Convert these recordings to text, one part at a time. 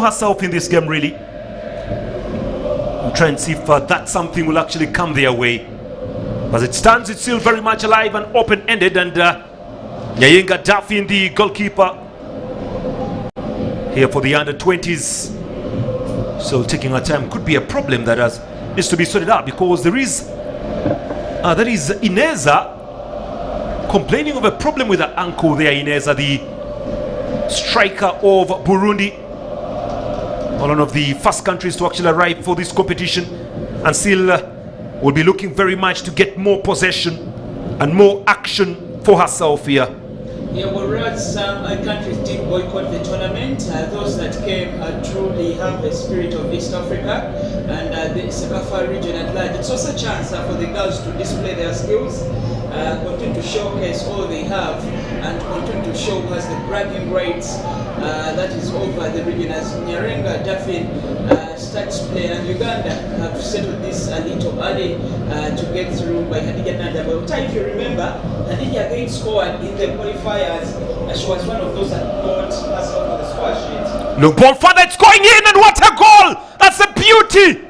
herself in this game, really. I'm trying to see if that something will actually come their way. As it stands, it's still very much alive and open-ended, and Nyayenga Duffin, the goalkeeper, here for the under-20s. So taking our time could be a problem that needs to be sorted out, because there is Ineza complaining of a problem with her ankle there. Ineza, the striker of Burundi, one of the first countries to actually arrive for this competition, and still will be looking very much to get more possession and more action for herself here. Yeah, whereas some countries did boycott the tournament, those that came truly have the spirit of East Africa and the CECAFA region at large. It's also a chance for the girls to display their skills, continue to showcase all they have, and continue to show us the bragging rights that is over the region, as Nyayenga Duffin starts play, and Uganda have settled this a little early to get through by Hadija Nanda. But if you remember, Hadija again scored in the qualifiers. She was one of those that got herself on the score sheet. Look, ball further, it's going in, and what a goal! That's a beauty!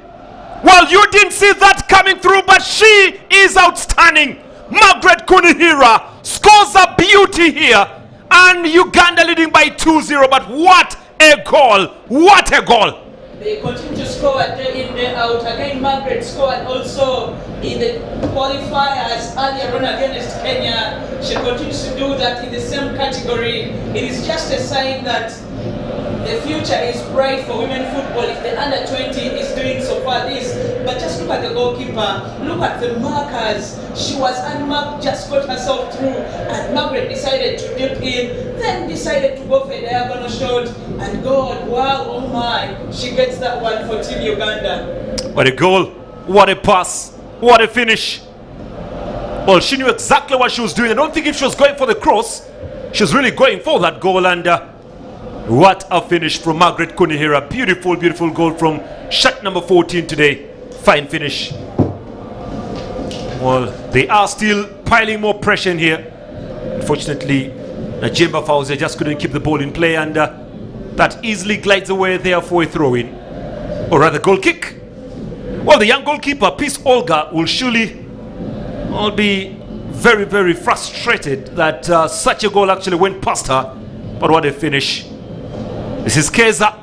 Well, you didn't see that coming through, but she is outstanding. Margaret Kunihira scores a beauty here, and Uganda leading by 2-0. But what a goal! What a goal! They continue to score day in, day out. Again, Margaret scored also in the qualifiers earlier on against Kenya. She continues to do that in the same category. It is just a sign that the future is bright for women football if the under-20 is doing so far this. But just look at the goalkeeper, look at the markers. She was unmarked, just got herself through, and Margaret decided to dip in, then decided to go for a diagonal shot, and God, wow, oh my, she gets that one for Team Uganda. What a goal, what a pass, what a finish. Well, she knew exactly what she was doing. I don't think if she was going for the cross, she was really going for that goal, and what a finish from Margaret Kunihira. Beautiful, beautiful goal from shot number 14 today. Fine finish. Well, they are still piling more pressure in here. Unfortunately, Najemba Fauzi just couldn't keep the ball in play, and that easily glides away there for a throw-in, or rather goal kick. Well, the young goalkeeper, Peace Olga, will surely be very, very frustrated that such a goal actually went past her. But what a finish. This is Keza.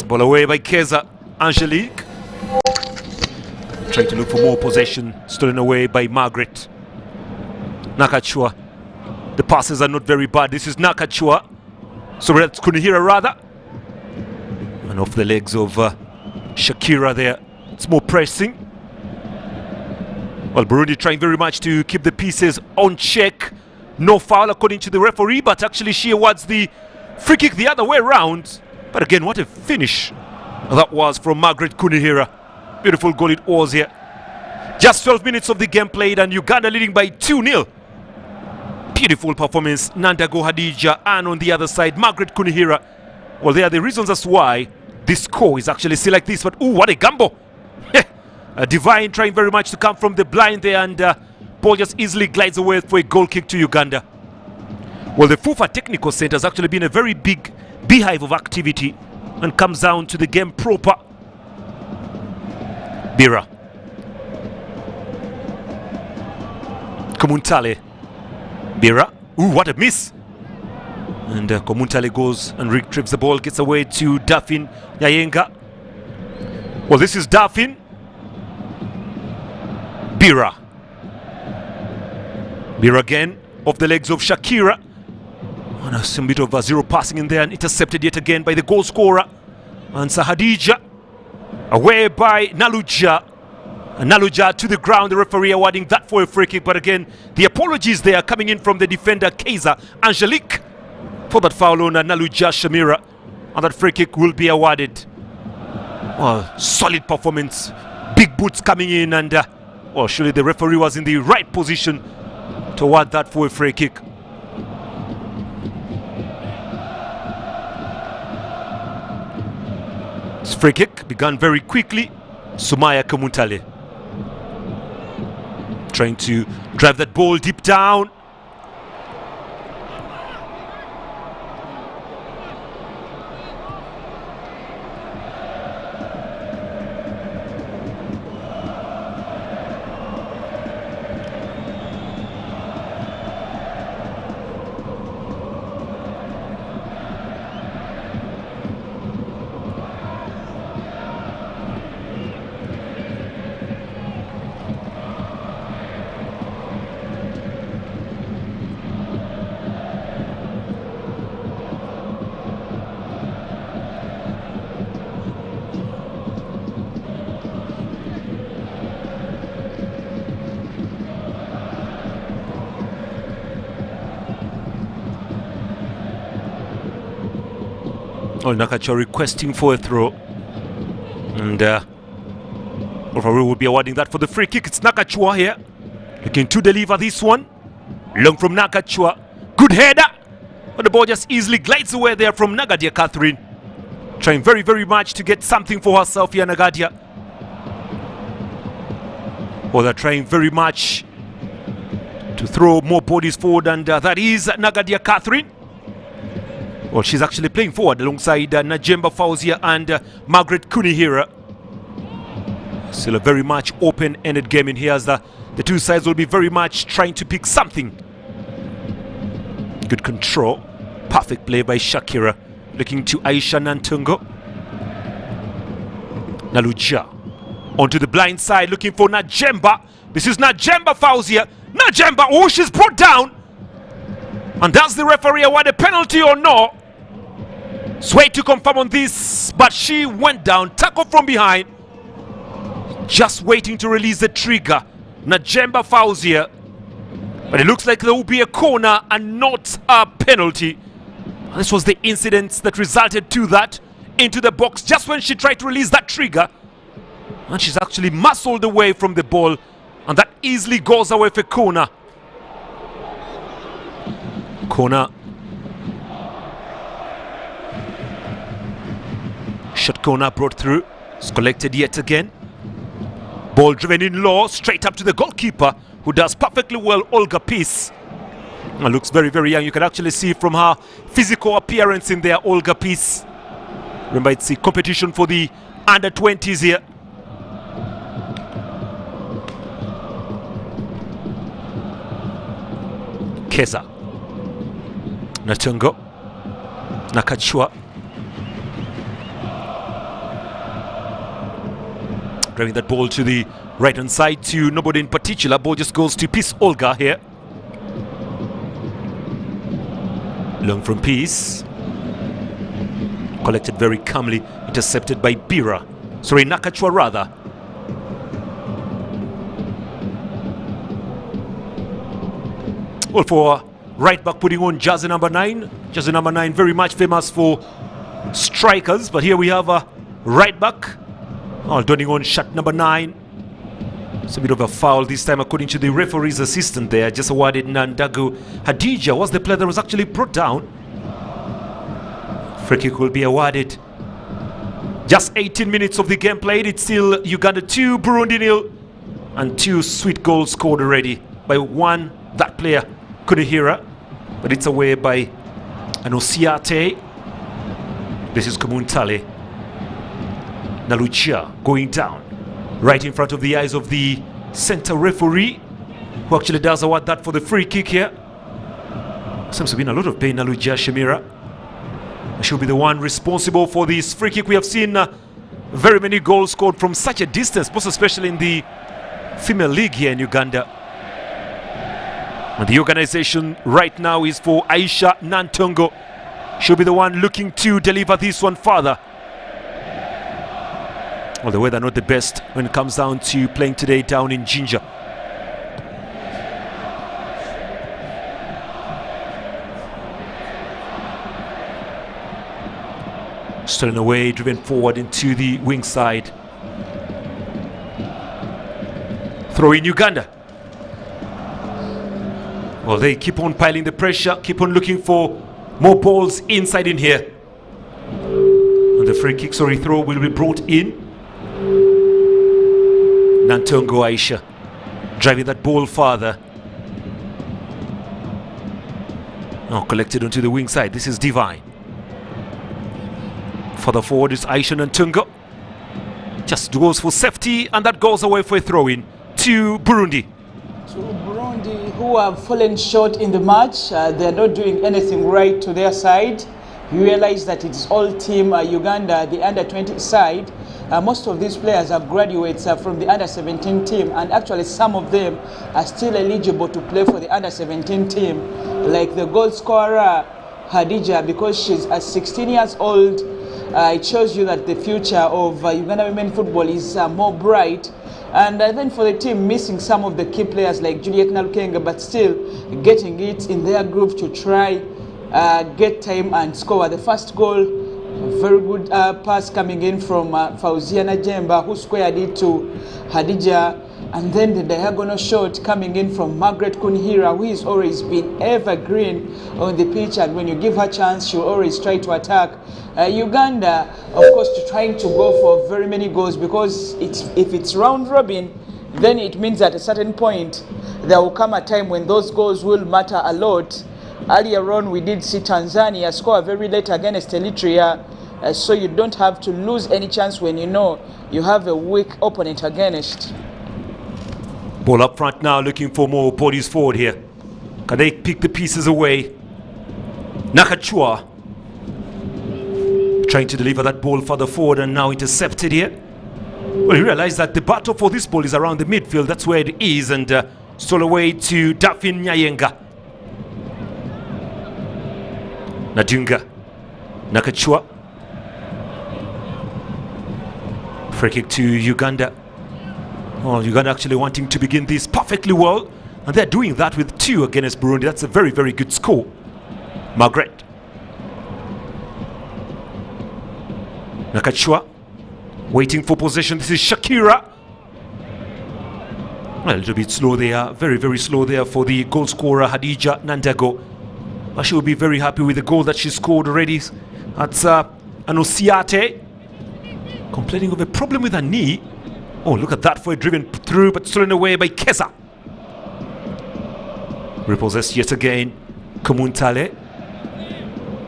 Ball away by Keza. Angelique trying to look for more possession, stolen away by Margaret. Nakachua. The passes are not very bad. This is Nakachua. So that's Kunihira rather. And off the legs of Shakira there. It's more pressing. Well, Burundi trying very much to keep the pieces on check. No foul according to the referee, but actually she awards the free kick the other way around. But again, what a finish that was from Margaret Kunihira. Beautiful goal it was here. Just 12 minutes of the game played, and Uganda leading by 2-0. Beautiful performance, Nandago Hadija, and on the other side, Margaret Kunihira. Well, there are the reasons as why this score is actually still like this, but ooh, what a gamble. Divine trying very much to come from the blind there, and ball just easily glides away for a goal kick to Uganda. Well, the FUFA Technical Center has actually been a very big beehive of activity and comes down to the game proper. Bira. Komuntale. Bira. Ooh, what a miss. And Komuntale goes and retrieves the ball, gets away to Duffin Nyayenga. Well, this is Duffin. Bira. Bira again, off the legs of Shakira. And some bit of zero passing in there, and intercepted yet again by the goal scorer. And Sahadija. Away by Naluja. And Naluja to the ground, the referee awarding that for a free kick. But again, the apologies there coming in from the defender, Keza Angelique, for that foul on Naluja Shamira. And that free kick will be awarded. Well, solid performance. Big boots coming in, and well, surely the referee was in the right position to award that for a free kick. This free kick began very quickly. Sumaya Komuntale trying to drive that ball deep down. Oh, Nakachwa requesting for a throw. And referee will be awarding that for the free kick. It's Nakachwa here, looking to deliver this one. Long from Nakachwa. Good header. But the ball just easily glides away there from Nagadia Catherine. Trying very, very much to get something for herself here, Nagadia. Well, they're trying very much to throw more bodies forward, and that is Nagadia Catherine. Well, she's actually playing forward alongside Najemba Fauzia and Margaret Kunihira. Still a very much open-ended game in here, as the two sides will be very much trying to pick something. Good control. Perfect play by Shakira. Looking to Aisha Nantungo. Naluja. Onto the blind side, looking for Najemba. This is Najemba Fauzia. Najemba, oh, she's brought down. And does the referee award a penalty or no? Sway to confirm on this, but she went down. Tackle from behind. Just waiting to release the trigger. Najemba Fauzia. But it looks like there will be a corner and not a penalty. This was the incident that resulted to that. Into the box just when she tried to release that trigger. And she's actually muscled away from the ball. And that easily goes away for corner. Corner. Shot corner brought through. It's collected yet again. Ball driven in low, straight up to the goalkeeper, who does perfectly well, Olga Peace. And looks very, very young. You can actually see from her physical appearance in there, Olga Peace. Remember, it's the competition for the under-20s here. Keza. Natungo. Nakachwa. Driving that ball to the right-hand side to nobody in particular. Ball just goes to Peace Olga here. Long from Peace. Collected very calmly. Intercepted by Bira. Sorry, Nakachwa rather. Well, for right back putting on jersey number 9. Jersey number 9 very much famous for strikers. But here we have a right back. Donning on shirt number 9. It's a bit of a foul this time according to the referee's assistant there. Just awarded Nandagu Hadija was the player that was actually brought down. Free kick will be awarded. Just 18 minutes of the game played. It's still Uganda 2, Burundi 0. And 2 sweet goals scored already by one, that player, Kunihira. But it's away by Anosiate. This is Kumuntale. Nalucha going down. Right in front of the eyes of the center referee, who actually does award that for the free kick here. Seems to be in a lot of pain, Nalucha Shemira. She'll be the one responsible for this free kick. We have seen very many goals scored from such a distance, most especially in the female league here in Uganda. And the organization right now is for Aisha Nantongo. She'll be the one looking to deliver this one further. Well, the weather not the best when it comes down to playing today down in Jinja. Stolen away, driven forward into the wing side. Throw in Uganda. Well, they keep on piling the pressure, keep on looking for more balls inside in here. And the free kick, throw will be brought in. Nantongo Aisha driving that ball farther. Now collected onto the wing side. This is Divine. Further forward is Aisha Nantongo. Just goes for safety, and that goes away for a throw-in to Burundi. To Burundi, who have fallen short in the match. They're not doing anything right to their side. You realize that it's all team Uganda, the under-20 side. Most of these players are graduates from the under-17 team, and actually some of them are still eligible to play for the under-17 team, like the goal scorer Hadija, because she's 16 years old. It shows you that the future of Uganda women football is more bright. And then for the team, missing some of the key players like Juliet Nalukenga, but still getting it in their group to try get time and score. The first goal Very good pass coming in from Fauzia Najemba, who squared it to Hadija. And then the diagonal shot coming in from Margaret Kunihira, who has always been evergreen on the pitch. And when you give her a chance, she'll always try to attack. Uganda, of course, trying to go for very many goals, because if it's round robin, then it means at a certain point, there will come a time when those goals will matter a lot. Earlier on, we did see Tanzania score very late against Eritrea. So you don't have to lose any chance when you know you have a weak opponent against. Ball up front now, looking for more bodies forward here. Can they pick the pieces away? Nakachua trying to deliver that ball further forward and now intercepted here. Well, you realize that the battle for this ball is around the midfield. That's where it is, and stole away to Dafin Nyayenga. Nadunga. Nakachua. Free kick to Uganda. Well, Uganda actually wanting to begin this perfectly well, and they're doing that with 2 against Burundi. That's a very, very good score. Margaret. Nakachua waiting for possession. This is Shakira. Well, a little bit slow there, very, very slow there for the goal scorer Hadija Nandago. But she will be very happy with the goal that she scored already. That's Anosiate complaining of a problem with her knee. Oh, look at that, for it driven through but stolen away by Keza. Repossessed yet again. Kumuntale.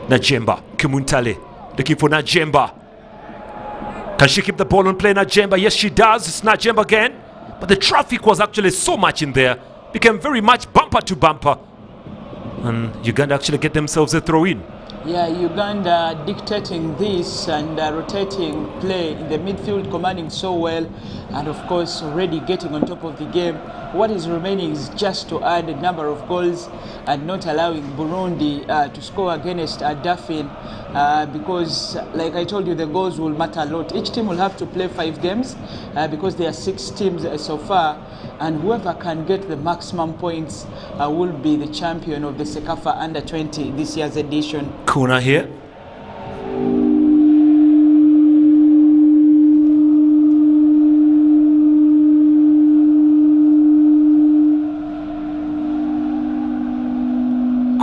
Najemba. Kumuntale looking for Najemba. Can she keep the ball on play, Najemba? Yes, she does. It's Najemba again. But the traffic was actually so much in there. Became very much bumper to bumper. And Uganda actually get themselves a throw in. Yeah, Uganda dictating this and rotating play in the midfield, commanding so well, and of course already getting on top of the game. What is remaining is just to add a number of goals and not allowing Burundi to score against Dafin, because like I told you, the goals will matter a lot. Each team will have to play 5 games because there are 6 teams so far, and whoever can get the maximum points will be the champion of the CECAFA Under-20 this year's edition. Corner here.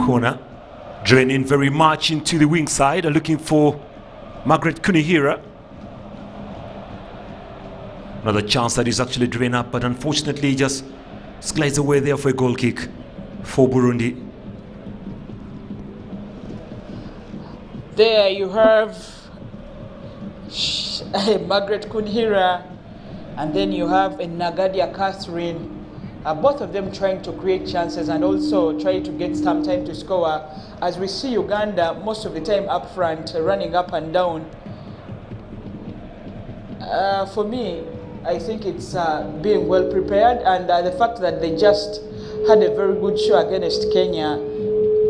Corner. Driven in very much into the wing side, looking for Margaret Kunihira. Another chance that is actually driven up, but unfortunately just slides away there for a goal kick for Burundi. There you have Margaret Kunihira, and then you have Nagadia Catherine. Both of them trying to create chances and also try to get some time to score. As we see Uganda most of the time up front, running up and down. For me, I think it's being well prepared, and the fact that they just had a very good show against Kenya,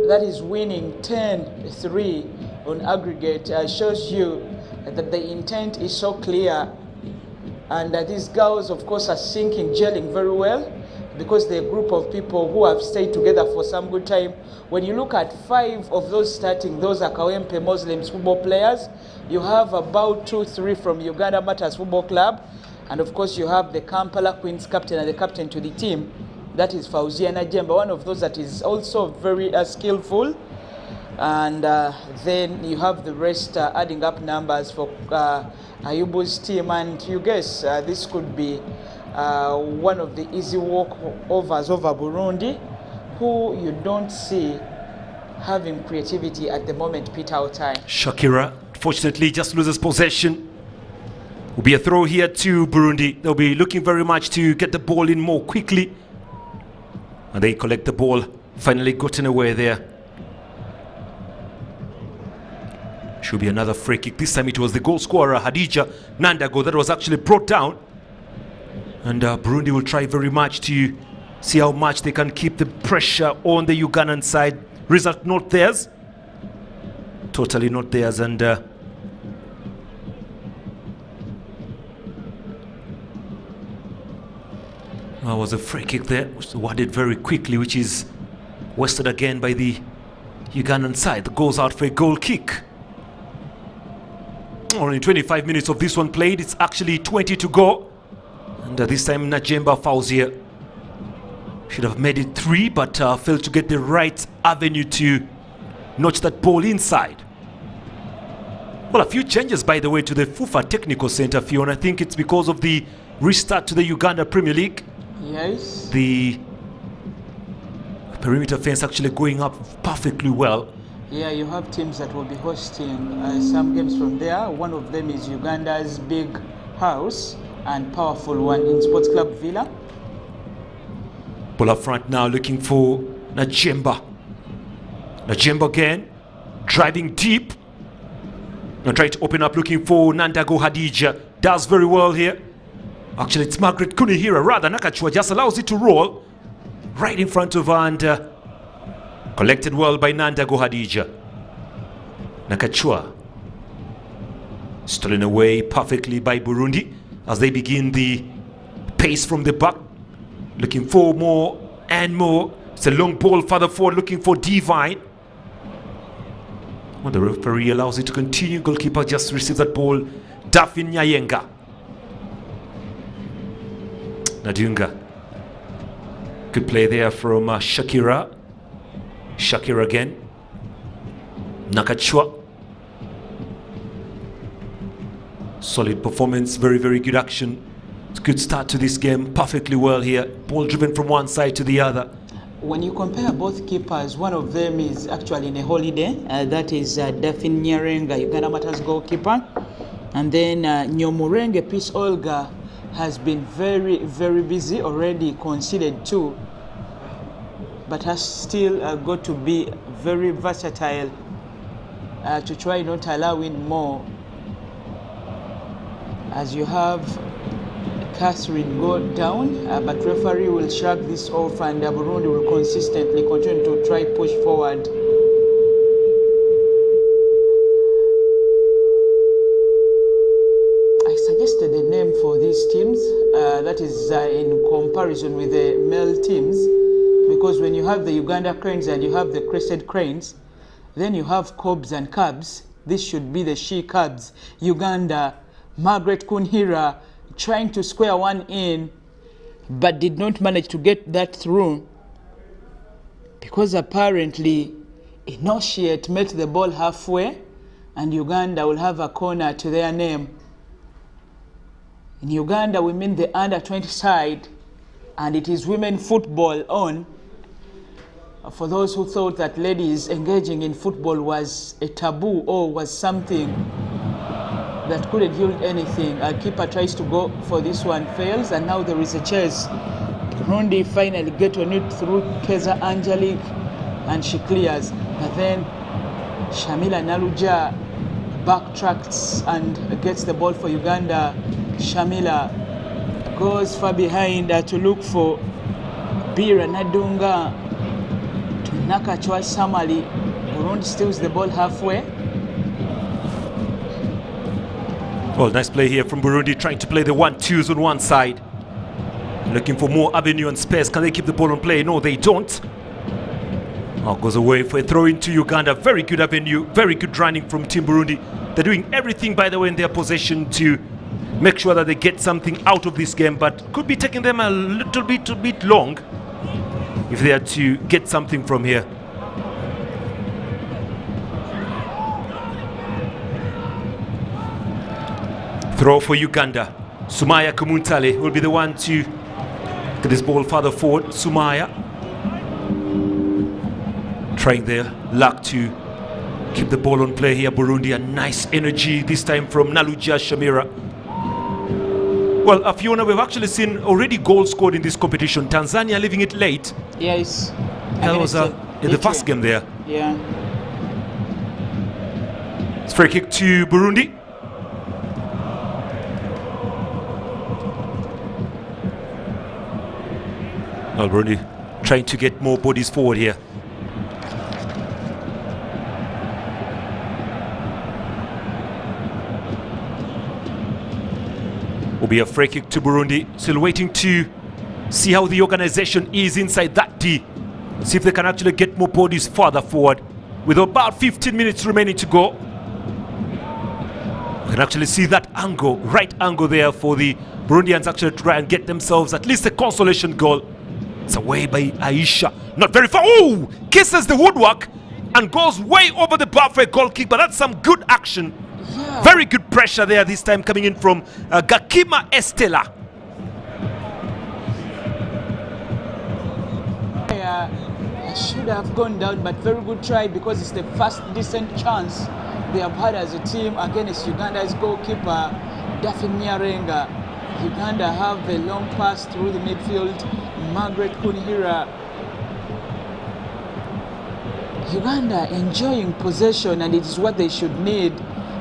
that is winning 10-3 on aggregate, shows you that the intent is so clear, and these girls of course are syncing, gelling very well, because they're a group of people who have stayed together for some good time. When you look at 5 of those starting, those are Kawempe Muslims football players. You have about 2-3 from Uganda Matters Football Club, and of course you have the Kampala Queens captain and the captain to the team. That is Fauzia Najemba, one of those that is also very skillful. And then you have the rest adding up numbers for Ayubu's team, and you guess this could be one of the easy walkovers over Burundi, who you don't see having creativity at the moment. Peter Otai. Shakira, fortunately, just loses possession. Will be a throw here to Burundi. They'll be looking very much to get the ball in more quickly. And they collect the ball, finally gotten away there. Should be another free kick. This time it was the goal scorer, Hadija Nandago, that was actually brought down. And Burundi will try very much to see how much they can keep the pressure on the Ugandan side. Result not theirs. Totally not theirs. And that was a free kick there, which was awarded very quickly, which is wasted again by the Ugandan side. The goes out for a goal kick. Only 25 minutes of this one played. It's actually 20 to go. And this time Najemba fouls here. Should have made it 3, but failed to get the right avenue to notch that ball inside. Well, a few changes, by the way, to the FUFA Technical Center, Fiona. I think it's because of the restart to the Uganda Premier League. Yes. The perimeter fence actually going up perfectly well. Yeah, you have teams that will be hosting some games from there. One of them is Uganda's big house and powerful one in Sports Club Villa. Ball up front now, looking for Najemba. Najemba again, driving deep. Now trying to open up, looking for Nandago Hadija. Does very well here. Actually, it's Margaret Kunihira, rather. Nakachwa just allows it to roll right in front of her and collected well by Nandago Hadija. Nakachwa stolen away perfectly by Burundi as they begin the pace from the back. Looking for more and more. It's a long ball further forward, looking for Divine. When the referee allows it to continue, goalkeeper just receives that ball. Dafin Nyayenga. Nadunga. Good play there from Shakira. Shakira again. Nakachwa. Solid performance, very, very good action. It's a good start to this game, perfectly well here. Ball driven from one side to the other. When you compare both keepers, one of them is actually in a holiday. That is Dafin Nyarenga, Uganda Matters goalkeeper. And then Nyomurenge Peace Olga has been very, very busy, already conceded 2. But has still got to be very versatile to try not allowing more. As you have Catherine go down, but referee will shrug this off and Burundi will consistently continue to try push forward. I suggested a name for these teams that is in comparison with the male teams, because when you have the Uganda Cranes and you have the Crested Cranes, then you have Cobs and Cubs. This should be the She Cubs. Uganda, Margaret Kunhira, trying to square one in, but did not manage to get that through because apparently Initiate met the ball halfway and Uganda will have a corner to their name. In Uganda, we mean the under-20 side, and it is women football on. For those who thought that ladies engaging in football was a taboo or was something that couldn't yield anything. A keeper tries to go for this one, fails, and now there is a chase. Burundi finally get on it through Keza Angelique, and she clears. But then Shamila Naluja backtracks and gets the ball for Uganda. Shamila goes far behind to look for Bira Nadunga to Nakachwa Samali. Burundi steals the ball halfway. Well, nice play here from Burundi, trying to play the 1-2s on one side. Looking for more avenue and space. Can they keep the ball on play? No, they don't. Oh, goes away for a throw into Uganda. Very good avenue, very good running from Team Burundi. They're doing everything, by the way, in their possession to make sure that they get something out of this game, but could be taking them a little bit long if they are to get something from here. Throw for Uganda. Sumaya Kumuntale will be the one to get this ball further forward. Sumaya trying their luck to keep the ball on play here. Burundi, a nice energy this time from Naluja Shamira. Well, Fiona, we've actually seen already goals scored in this competition. Tanzania leaving it late. Yes. That was in the first game there. Yeah. It's free kick to Burundi. Well, Burundi trying to get more bodies forward here. Will be a free kick to Burundi. Still waiting to see how the organization is inside that D. See if they can actually get more bodies further forward with about 15 minutes remaining to go. You can actually see that angle, right angle there for the Burundians actually try and get themselves at least a consolation goal. It's away by Aisha. Not very far. Oh! Kisses the woodwork and goes way over the bar for a goal kick. But that's some good action. Yeah. Very good pressure there this time coming in from Gakima Estela. I should have gone down, but very good try because it's the first decent chance they have had as a team against Uganda's goalkeeper, Daphne Nyarenga. Uganda have a long pass through the midfield. Margaret Kunihira. Uganda enjoying possession, and it is what they should need.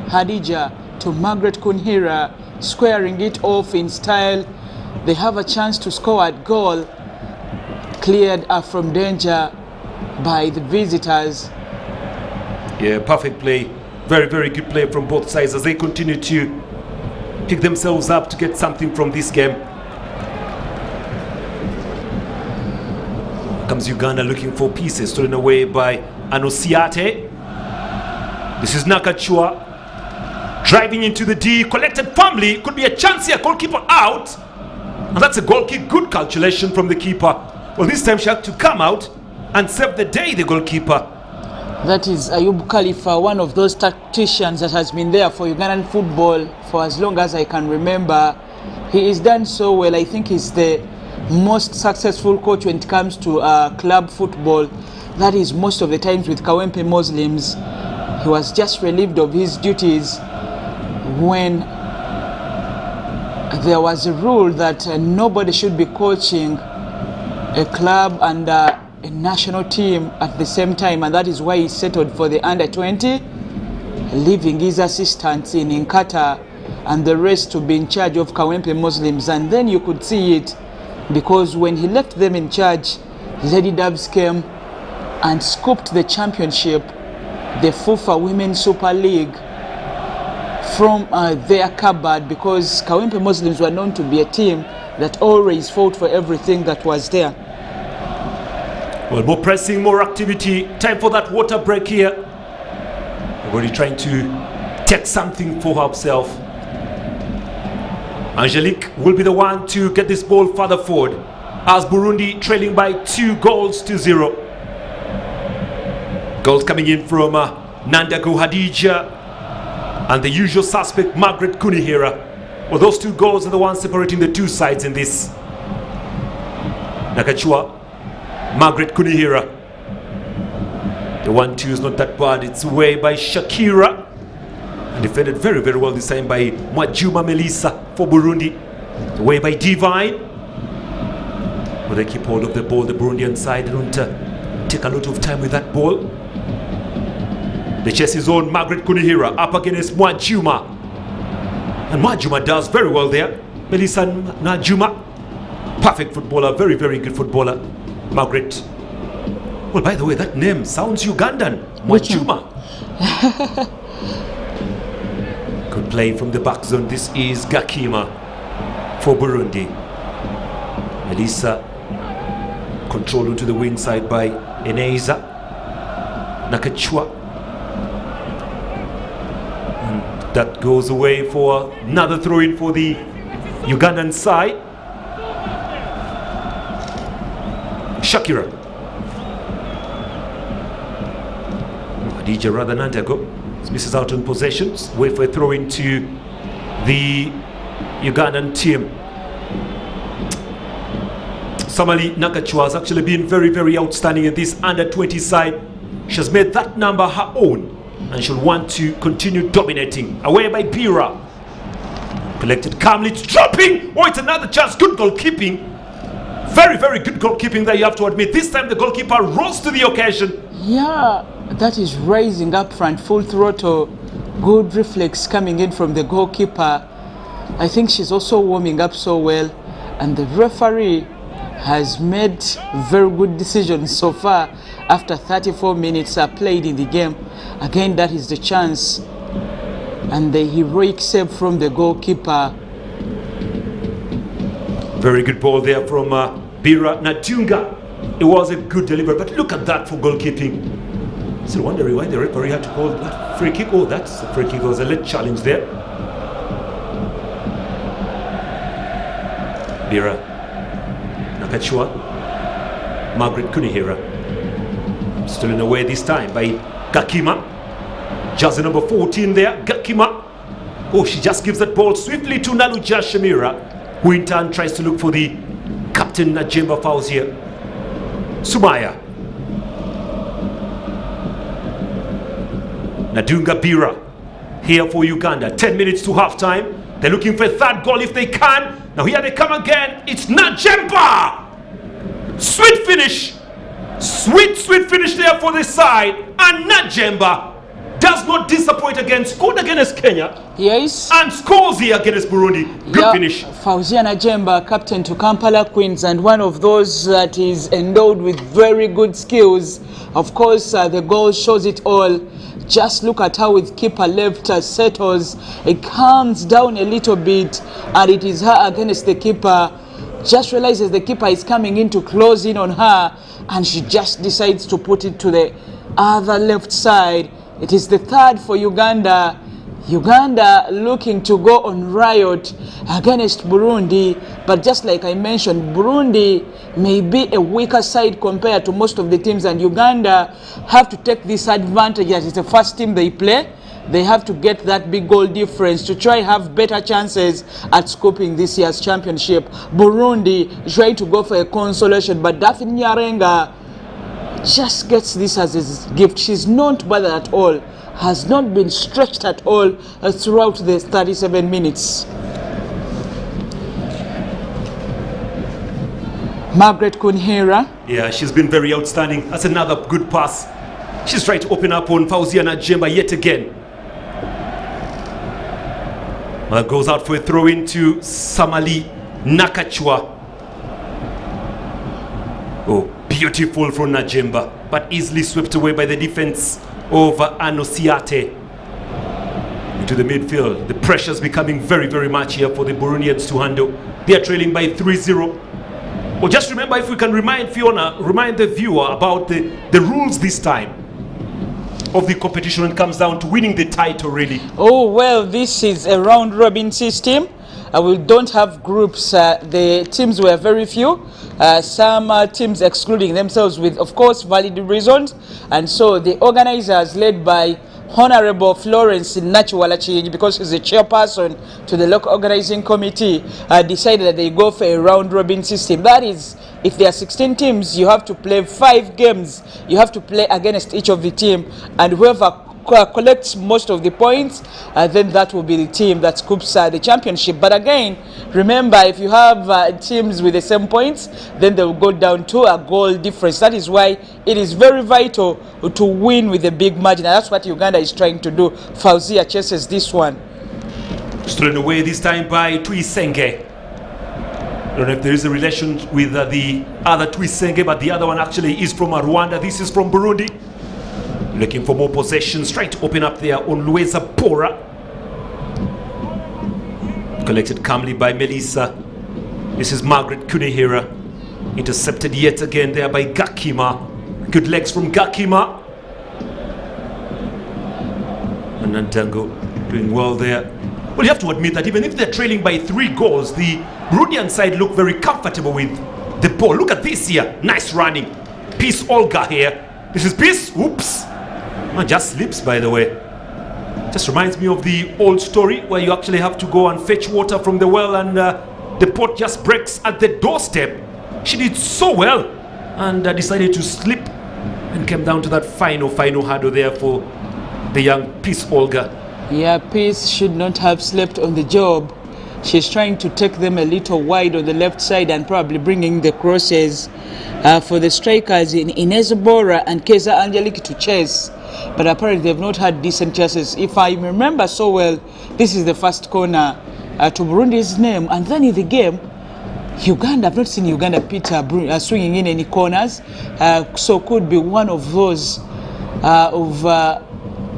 Hadija to Margaret Kunihira, squaring it off in style. They have a chance to score at goal. Cleared from danger by the visitors. Yeah, perfect play. Very, very good play from both sides as they continue to pick themselves up to get something from this game. Comes Uganda looking for pieces, stolen away by Anosiate. This is Nakachua driving into the D, collected firmly. Could be a chance here, goalkeeper out. And that's a goal kick, good calculation from the keeper. Well, this time she had to come out and save the day, the goalkeeper. That is Ayub Khalifa, one of those tacticians that has been there for Ugandan football for as long as I can remember. He is done so well. I think he's the most successful coach when it comes to club football. That is most of the times with Kawempe Muslims. He was just relieved of his duties when there was a rule that nobody should be coaching a club and a national team at the same time, and that is why he settled for the under-20, leaving his assistants in Nkata and the rest to be in charge of Kawempe Muslims. And then you could see it, because when he left them in charge, Lady Dubs came and scooped the championship, the FUFA Women's Super League, from their cupboard, because Kawempe Muslims were known to be a team that always fought for everything that was there. Well, more pressing, more activity. Time for that water break here. Everybody trying to take something for herself. Angelique will be the one to get this ball further forward as Burundi trailing by 2-0. Goals coming in from Nandago Hadija and the usual suspect Margaret Kunihira. Well, those two goals are the ones separating the two sides in this. Nakachua, Margaret Kunihira. The 1-2 is not that bad. It's away by Shakira. And defended very, very well this time by Mwajuma Melissa for Burundi. Away by Divine. But they keep hold of the ball. The Burundian side don't take a lot of time with that ball. The chase is on. Margaret Kunihira up against Mwajuma. And Mwajuma does very well there. Melissa Najuma. Perfect footballer. Very, very good footballer. Margaret. Well, by the way, that name sounds Ugandan. Mwajuma. Good play from the back zone. This is Gakima for Burundi. Melissa controlled onto the wing side by Eneza. Nakachua. And that goes away for another throw-in for the Ugandan side. Shakira. Hadija rather Nandago misses out on possessions. Wait for a throw into the Ugandan team. Samali Nakachua has actually been very, very outstanding in this under-20 side. She has made that number her own and she'll want to continue dominating. Away by Bira. Collected calmly. It's dropping. Oh, it's another chance. Good goalkeeping. Very, very good goalkeeping there, you have to admit. This time the goalkeeper rose to the occasion. Yeah, that is rising up front, full throttle. Good reflex coming in from the goalkeeper. I think she's also warming up so well. And the referee has made very good decisions so far after 34 minutes are played in the game. Again, that is the chance. And the heroic save from the goalkeeper. Very good ball there from Bira Natunga. It was a good delivery, but look at that for goalkeeping. Still wondering why the referee had to call that free kick. Oh, that's a free kick. There was a late challenge there. Bira Nakachua, Margaret Kunihira, stolen away this time by Gakima. Jersey number 14 there, Gakima. Oh, she just gives that ball swiftly to Naluja Shamira, who in turn tries to look for the captain Najemba Fauzia. Sumaya. Nadunga Bira here for Uganda. 10 minutes to half time. They're looking for a third goal if they can. Now here they come again. It's Najemba. Sweet finish. Sweet finish there for this side. And Najemba does not disappoint again. Scored against Kenya. Yes. And scores here against Burundi. Good finish. Fauzia Najemba, captain to Kampala Queens, and one of those that is endowed with very good skills. Of course, the goal shows it all. Just look at how with keeper left settles. It calms down a little bit, and it is her against the keeper. Just realizes the keeper is coming in to close in on her, and she just decides to put it to the other left side. It is the third for Uganda. Uganda looking to go on riot against Burundi, but just like I mentioned, Burundi may be a weaker side compared to most of the teams, and Uganda have to take this advantage as it's the first team they play. They have to get that big goal difference to try have better chances at scooping this year's championship. Burundi trying to go for a consolation, but Daphne Nyarenga just gets this as a gift. She's not bothered at all, has not been stretched at all throughout the 37 minutes. Margaret Kunihira. Yeah, she's been very outstanding. That's another good pass. She's trying to open up on Fauzia Najemba yet again. Well, goes out for a throw into Samali Nakachua. Oh, beautiful from Najemba, but easily swept away by the defense of Anosiate. Into the midfield. The pressure's becoming very much here for the Burundians to handle. They are trailing by 3-0. Well, just remember, if we can remind the viewer about the rules this time of the competition when it comes down to winning the title, really. Oh, well, this is a round-robin system. We don't have groups. The teams were very few. Some teams excluding themselves with, of course, valid reasons. And so the organizers, led by Honorable Florence Nachiwalachi, because she's the chairperson to the local organizing committee, decided that they go for a round-robin system. That is, if there are 16 teams, you have to play 5 games. You have to play against each of the team, and whoever collects most of the points, then that will be the team that scoops the championship. But again, remember, if you have teams with the same points, then they will go down to a goal difference. That is why it is very vital to win with a big margin, and that's what Uganda is trying to do. Fauzia chases this one. Stolen away this time by Tuisenge. I don't know if there is a relation with the other Tuisenge, but the other one actually is from Rwanda. This is from Burundi. Looking for more possessions, trying to open up there on Lueza Pora. Collected calmly by Melissa. This is Margaret Kunihira. Intercepted yet again there by Gakima. Good legs from Gakima. And Nantango doing well there. Well, you have to admit that even if they're trailing by 3 goals, the Burundian side look very comfortable with the ball. Look at this here. Nice running. Peace Olga here. This is Peace. Oops. Just slips, by the way. Just reminds me of the old story where you actually have to go and fetch water from the well, and the pot just breaks at the doorstep. She did so well and decided to slip and came down to that final hurdle there for the young Peace Olga. Yeah, Peace should not have slept on the job. She's trying to take them a little wide on the left side and probably bringing the crosses for the strikers in Inezabora and Keza Angelique to chase. But apparently they've not had decent chances. If I remember so well, this is the first corner to Burundi's name. And then in the game, Uganda, I've not seen Uganda Peter swinging in any corners. So could be one of those of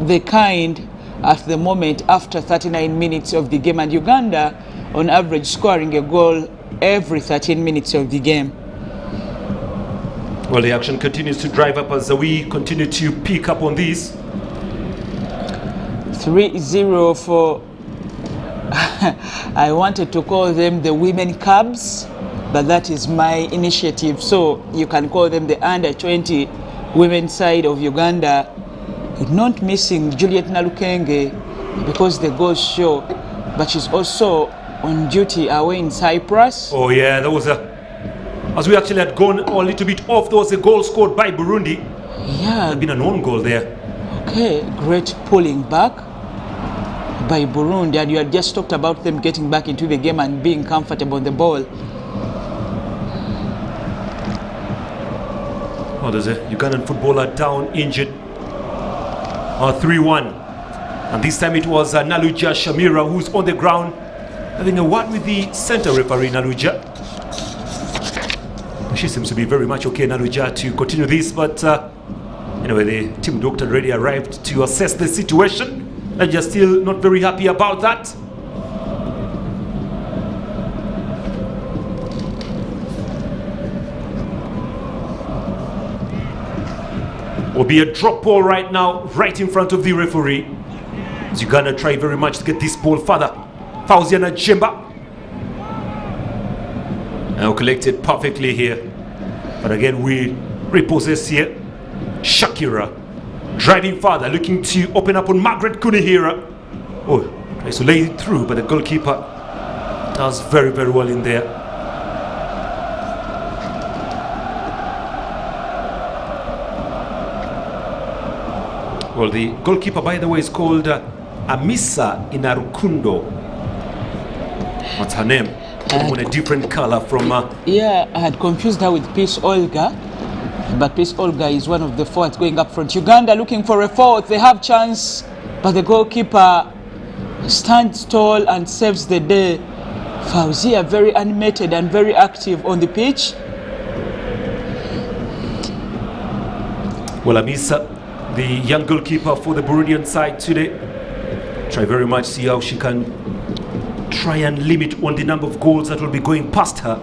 the kind at the moment after 39 minutes of the game. And Uganda, on average, scoring a goal every 13 minutes of the game. Well, the action continues to drive up as we continue to pick up on this. 3-0 for, I wanted to call them the women Cubs, but that is my initiative. So you can call them the under-20 women's side of Uganda. Not missing Juliet Nalukenge because the goals show, but she's also on duty away in Cyprus. Oh yeah, that was as we actually had gone a little bit off, there was a goal scored by Burundi. Yeah. There'd been an own goal there. Okay, great pulling back by Burundi, and you had just talked about them getting back into the game and being comfortable on the ball. Oh, there's a Ugandan footballer down, injured. 3-1. And this time it was Naluja Shamira who's on the ground having a word with the center referee, Naluja. She seems to be very much okay, Naluja, to continue this, but anyway, the team doctor already arrived to assess the situation. And you're still not very happy about that. Will be a drop ball right now, right in front of the referee. As Uganda try very much to get this ball further. Fauziana Jemba. Now collected perfectly here. But again, we repossess here. Shakira driving further, looking to open up on Margaret Kunihira. Oh, tries to lay it through, but the goalkeeper does very, very well in there. Well, the goalkeeper, by the way, is called Amisa Inarukundo. What's her name? On a different color from... Yeah, I had confused her with Peace Olga. But Peace Olga is one of the forwards going up front. Uganda looking for a fourth. They have chance, but the goalkeeper stands tall and saves the day. Fauzia very animated and very active on the pitch. Well, Amisa, the young goalkeeper for the Burundian side today, try very much see how she can try and limit on the number of goals that will be going past her.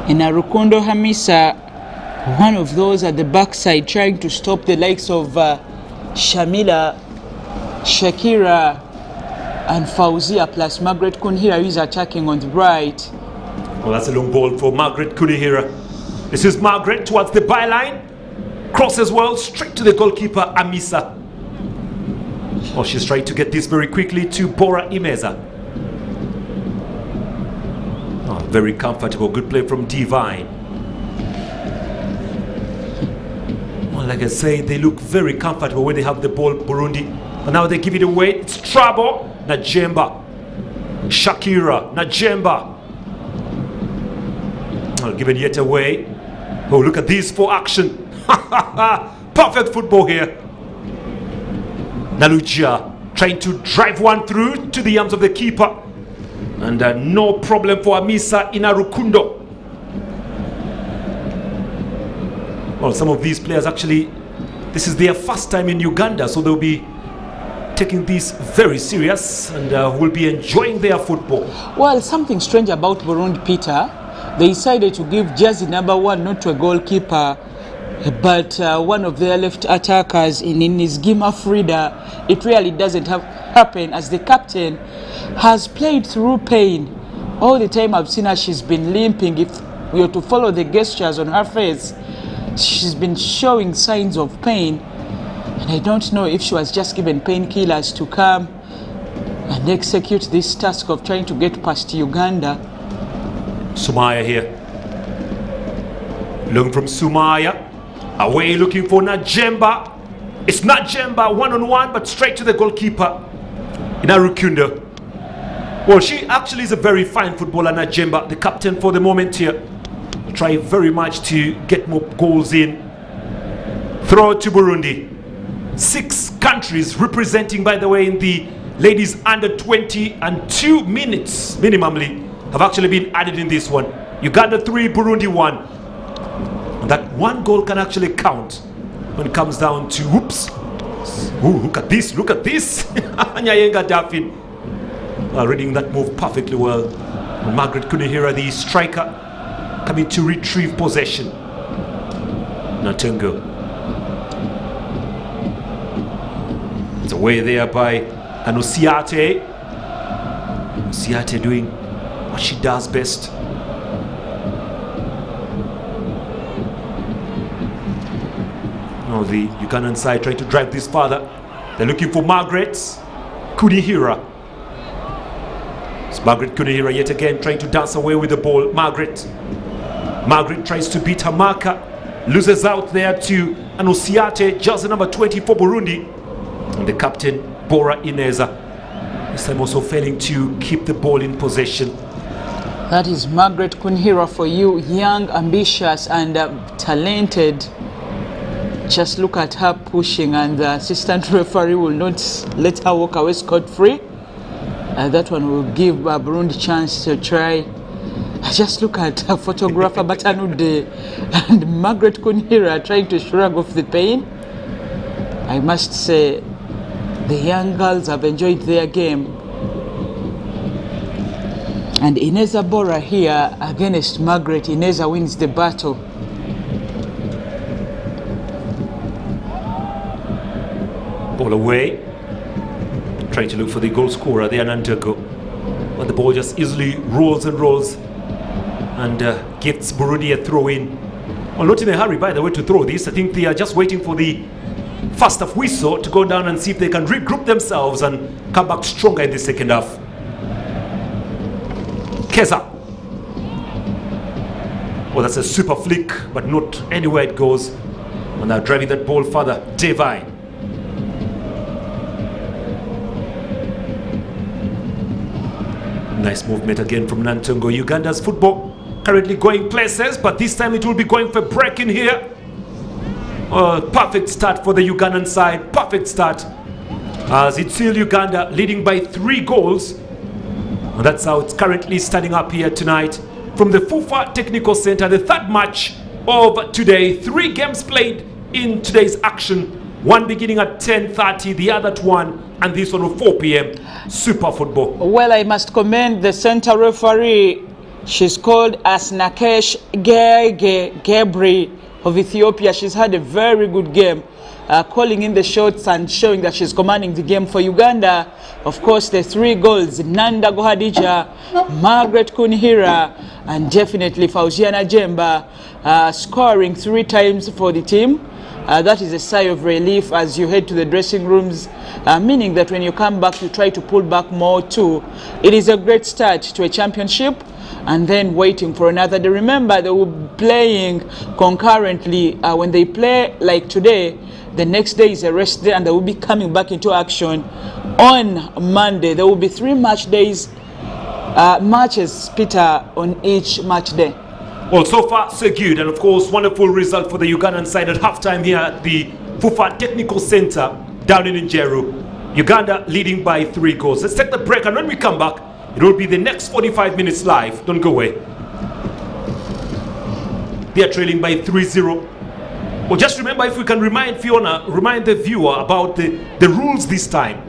Inarukundo Hamisa, one of those at the backside trying to stop the likes of Shamila, Shakira and Fauzia, plus Margaret Kunihira, who is attacking on the right. Well, that's a long ball for Margaret Kunihira. This is Margaret towards the byline. Cross as well, straight to the goalkeeper, Amisa. Oh, she's trying to get this very quickly to Bora Imeza. Oh, very comfortable, good play from Divine. Well, like I say, they look very comfortable when they have the ball, Burundi. But now they give it away. It's trouble. Najemba. Shakira. Najemba. Oh, given yet away. Oh, look at this for action. Perfect football here. Naluja trying to drive one through to the arms of the keeper. And no problem for Amisa Inarukundo. Well, some of these players actually, this is their first time in Uganda, so they'll be taking this very serious and will be enjoying their football. Well, something strange about Burundi, Peter. They decided to give jersey number 1 not to a goalkeeper, but one of their left attackers in Nizgima Frida. It really doesn't happen, as the captain has played through pain. All the time I've seen her, she's been limping. If we are to follow the gestures on her face, she's been showing signs of pain. And I don't know if she was just given painkillers to come and execute this task of trying to get past Uganda. Sumaya here. Looking from Sumaya. Away looking for Najemba. It's Najemba one-on-one, but straight to the goalkeeper. Inarukundo. Well, she actually is a very fine footballer, Najemba, the captain for the moment here. Try very much to get more goals in. Throw to Burundi. 6 countries representing, by the way, in the ladies under 20, and 2 minutes minimally have actually been added in this one. Uganda 3, Burundi 1. And that 1 goal can actually count when it comes down to whoops. Ooh, look at this, look at this. Nyayenga Daffin reading that move perfectly well. And Margaret Kunihira, the striker, coming to retrieve possession. Natungo. It's away there by Anusiate. Anusiate doing what she does best. Now the Ugandan side trying to drive this further. They're looking for Margaret Kunihira. It's Margaret Kunihira yet again trying to dance away with the ball. Margaret tries to beat her marker. Loses out there to Anusiate, jersey number 20 for Burundi. And the captain, Bora Ineza, this time also failing to keep the ball in possession. That is Margaret Kunihira for you, young, ambitious and talented. Just look at her pushing, and the assistant referee will not let her walk away scot-free. That one will give Burundi a chance to try. Just look at her photographer Batanude and Margaret Kunihira trying to shrug off the pain. I must say, the young girls have enjoyed their game. And Ineza Bora here against Margaret. Ineza wins the battle. Ball away. Trying to look for the goal scorer there, Nantago. But the ball just easily rolls and rolls and gives Burundi a throw in. Well, not in a hurry, by the way, to throw this. I think they are just waiting for the first half whistle to go down and see if they can regroup themselves and come back stronger in the second half. Keza. Well, that's a super flick, but not anywhere it goes. And now driving that ball further, Devine. Nice movement again from Nantongo. Uganda's football currently going places, but this time it will be going for break in here. Perfect start for the Ugandan side. Perfect start. As it's still Uganda leading by 3 goals. And that's how it's currently standing up here tonight from the FUFA Technical Center. The third match of today. 3 games played in today's action. One beginning at 10:30, the other at 1, and this one at 4 p.m. Super football. Well, I must commend the center referee. She's called Asnakesh Gebri of Ethiopia. She's had a very good game, calling in the shots and showing that she's commanding the game for Uganda. Of course, the 3 goals, Nanda Gohadija, Margaret Kunihira, and definitely Fauziana Jemba, scoring 3 times for the team. That is a sigh of relief as you head to the dressing rooms, meaning that when you come back, you try to pull back more too. It is a great start to a championship, and then waiting for another day. Remember, they will be playing concurrently. When they play like today, the next day is a rest day, and they will be coming back into action on Monday. There will be 3 matches, Peter, on each match day. Well, so far so good, and of course wonderful result for the Ugandan side at halftime here at the FUFA Technical Center down in Njeru. Uganda leading by 3 goals. Let's take the break, and when we come back, it will be the next 45 minutes live. Don't go away. They are trailing by 3-0. Well, just remember, if we can remind Fiona, remind the viewer about the rules this time.